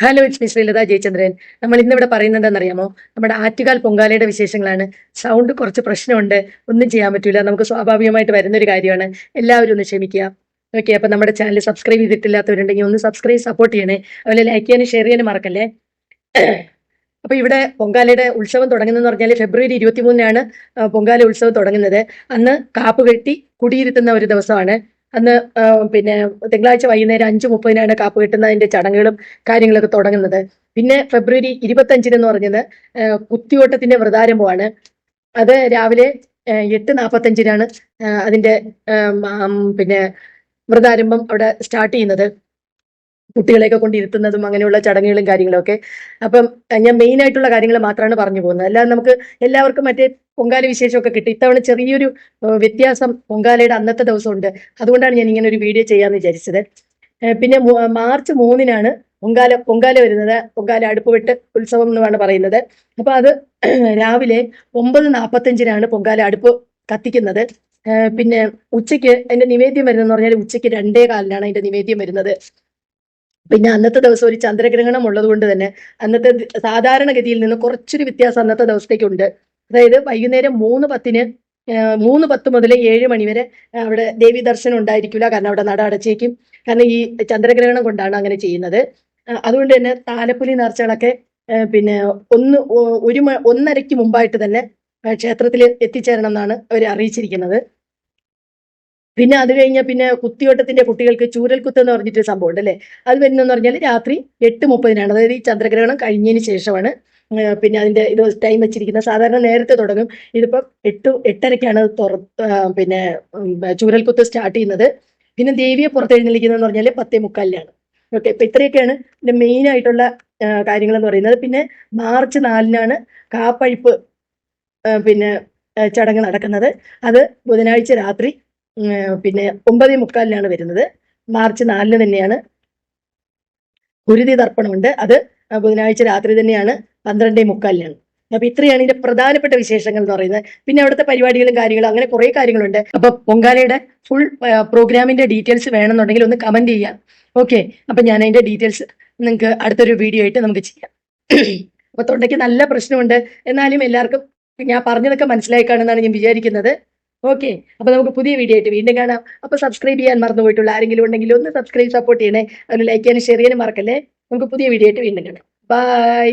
Hello, it's miss Sreelatha Jayachandran. നമ്മൾ ഇന്നിവിടെ പറയുന്നത് എന്താണെന്നറിയാമോ? നമ്മുടെ ആറ്റുകാൽ പൊങ്കാലയുടെ വിശേഷങ്ങളാണ്. സൗണ്ട് കുറച്ച് പ്രശ്നമുണ്ട്, ഒന്നും ചെയ്യാൻ പറ്റില്ല, നമുക്ക് സ്വാഭാവികമായിട്ട് വരുന്നൊരു കാര്യമാണ്. എല്ലാവരും ഒന്ന് ക്ഷമിക്കുക. ഓക്കെ, അപ്പം നമ്മുടെ ചാനൽ സബ്സ്ക്രൈബ് ചെയ്തിട്ടില്ലാത്തവരുണ്ടെങ്കിൽ ഒന്ന് സബ്സ്ക്രൈബ് സപ്പോർട്ട് ചെയ്യണേ. അതുപോലെ ലൈക്ക് ചെയ്യാനും ഷെയർ ചെയ്യാനും മറക്കല്ലേ. അപ്പൊ ഇവിടെ പൊങ്കാലയുടെ ഉത്സവം തുടങ്ങുന്നതെന്ന് പറഞ്ഞാൽ ഫെബ്രുവരി 23-നാണ് പൊങ്കാല ഉത്സവം തുടങ്ങുന്നത്. അന്ന് കാപ്പ് കെട്ടി കുടിയിരുത്തുന്ന ഒരു ദിവസമാണ്. അന്ന് പിന്നെ തിങ്കളാഴ്ച വൈകുന്നേരം 5:30-നാണ് കാപ്പ് കെട്ടുന്നതിന്റെ ചടങ്ങുകളും കാര്യങ്ങളൊക്കെ തുടങ്ങുന്നത്. പിന്നെ ഫെബ്രുവരി 25-ന് എന്ന് പറഞ്ഞത് കുത്തിയോട്ടത്തിന്റെ വ്രതാരംഭമാണ്. അത് രാവിലെ 8:45-നാണ് അതിന്റെ പിന്നെ വ്രതാരംഭം അവിടെ സ്റ്റാർട്ട് ചെയ്യുന്നത്. കുട്ടികളെയൊക്കെ കൊണ്ടിരുത്തുന്നതും അങ്ങനെയുള്ള ചടങ്ങുകളും കാര്യങ്ങളും ഒക്കെ. അപ്പം ഞാൻ മെയിൻ ആയിട്ടുള്ള കാര്യങ്ങൾ മാത്രമാണ് പറഞ്ഞു പോകുന്നത്. അല്ലാതെ നമുക്ക് എല്ലാവർക്കും മറ്റേ പൊങ്കാല വിശേഷമൊക്കെ കിട്ടും. ഇത്തവണ ചെറിയൊരു വ്യത്യാസം പൊങ്കാലയുടെ അന്നത്തെ ദിവസം ഉണ്ട്. അതുകൊണ്ടാണ് ഞാൻ ഇങ്ങനെ ഒരു വീഡിയോ ചെയ്യാന്ന് വിചാരിച്ചത്. പിന്നെ മാർച്ച് 3-നാണ് പൊങ്കാല വരുന്നത്. പൊങ്കാല അടുപ്പുവെട്ട് ഉത്സവം എന്നാണ് പറയുന്നത്. അപ്പൊ അത് രാവിലെ 9:45-നാണ് പൊങ്കാല അടുപ്പ് കത്തിക്കുന്നത്. പിന്നെ ഉച്ചയ്ക്ക് അതിന്റെ നിവേദ്യം വരുന്നതെന്ന് പറഞ്ഞാൽ ഉച്ചയ്ക്ക് 2:15-നാണ് അതിന്റെ നിവേദ്യം വരുന്നത്. പിന്നെ അന്നത്തെ ദിവസം ഒരു ചന്ദ്രഗ്രഹണം ഉള്ളത് കൊണ്ട് തന്നെ അന്നത്തെ സാധാരണഗതിയിൽ നിന്ന് കുറച്ചൊരു വ്യത്യാസം അന്നത്തെ ദിവസത്തേക്കുണ്ട്. അതായത് വൈകുന്നേരം 3:10-ന് 3:10 മുതൽ 7 മണി വരെ അവിടെ ദേവി ദർശനം ഉണ്ടായിരിക്കില്ല. കാരണം അവിടെ നട അടച്ചേക്കും. കാരണം ഈ ചന്ദ്രഗ്രഹണം കൊണ്ടാണ് അങ്ങനെ ചെയ്യുന്നത്. അതുകൊണ്ട് തന്നെ താലപ്പൊലി നേർച്ചകളൊക്കെ പിന്നെ 1:30-ക്ക് മുമ്പായിട്ട് തന്നെ ക്ഷേത്രത്തിൽ എത്തിച്ചേരണം എന്നാണ് അവർ അറിയിച്ചിരിക്കുന്നത്. പിന്നെ അത് കഴിഞ്ഞാൽ പിന്നെ കുത്തിയോട്ടത്തിന്റെ കുട്ടികൾക്ക് ചൂരൽകുത്ത് എന്ന് പറഞ്ഞിട്ട് സംഭവം ഉണ്ട് അല്ലേ. അത് വരുന്നതെന്ന് പറഞ്ഞാൽ രാത്രി 8:30-നാണ്. അതായത് ഈ ചന്ദ്രഗ്രഹണം കഴിഞ്ഞതിന് ശേഷമാണ് പിന്നെ അതിന്റെ ഇത് ടൈം വെച്ചിരിക്കുന്നത്. സാധാരണ നേരത്തെ തുടങ്ങും. ഇതിപ്പോ 8:30-ക്കാണ് പിന്നെ ചൂരൽകുത്ത് സ്റ്റാർട്ട് ചെയ്യുന്നത്. പിന്നെ ദേവിയെ പുറത്തെഴുന്നള്ളിക്കുന്നതെന്ന് പറഞ്ഞാൽ 10:45-നാണ്. ഓക്കെ, ഇപ്പൊ ഇത്രയൊക്കെയാണ് ഇതിന്റെ മെയിൻ ആയിട്ടുള്ള കാര്യങ്ങൾ എന്ന് പറയുന്നത്. പിന്നെ മാർച്ച് 4-നാണ് കാപ്പഴിപ്പ് പിന്നെ ചടങ്ങ് നടക്കുന്നത്. അത് ബുധനാഴ്ച രാത്രി പിന്നെ 9:45-നാണ് വരുന്നത്. മാർച്ച് 4-ന് തന്നെയാണ് ഗുരുതി തർപ്പണമുണ്ട്. അത് ബുധനാഴ്ച രാത്രി തന്നെയാണ് 12:45-നാണ്. അപ്പൊ ഇത്രയാണ് ഇതിന്റെ പ്രധാനപ്പെട്ട വിശേഷങ്ങൾ എന്ന് പറയുന്നത്. പിന്നെ അവിടുത്തെ പരിപാടികളും കാര്യങ്ങളും അങ്ങനെ കുറെ കാര്യങ്ങളുണ്ട്. അപ്പൊ പൊങ്കാലയുടെ ഫുൾ പ്രോഗ്രാമിന്റെ ഡീറ്റെയിൽസ് വേണമെന്നുണ്ടെങ്കിൽ ഒന്ന് കമന്റ് ചെയ്യാം. ഓക്കെ, അപ്പൊ ഞാൻ അതിന്റെ ഡീറ്റെയിൽസ് നിങ്ങൾക്ക് അടുത്തൊരു വീഡിയോ ആയിട്ട് നമുക്ക് ചെയ്യാം. അപ്പൊ തൊണ്ടയ്ക്ക് നല്ല പ്രശ്നമുണ്ട്, എന്നാലും എല്ലാവർക്കും ഞാൻ പറഞ്ഞതൊക്കെ മനസ്സിലായി കാണുമെന്നാണ് ഞാൻ വിചാരിക്കുന്നത്. ഓക്കെ, അപ്പൊ നമുക്ക് പുതിയ വീഡിയോ ആയിട്ട് വീണ്ടും കാണാം. അപ്പൊ സബ്സ്ക്രൈബ് ചെയ്യാൻ മറന്നു പോയിട്ടുള്ള ആരെങ്കിലും ഉണ്ടെങ്കിൽ ഒന്ന് സബ്സ്ക്രൈബ് സപ്പോർട്ട് ചെയ്യണേ. അതിൽ ലൈക്ക് ചെയ്യാനും ഷെയർ ചെയ്യാനും മറക്കല്ലേ. നമുക്ക് പുതിയ വീഡിയോ ആയിട്ട് വീണ്ടും കാണാം. ബൈ.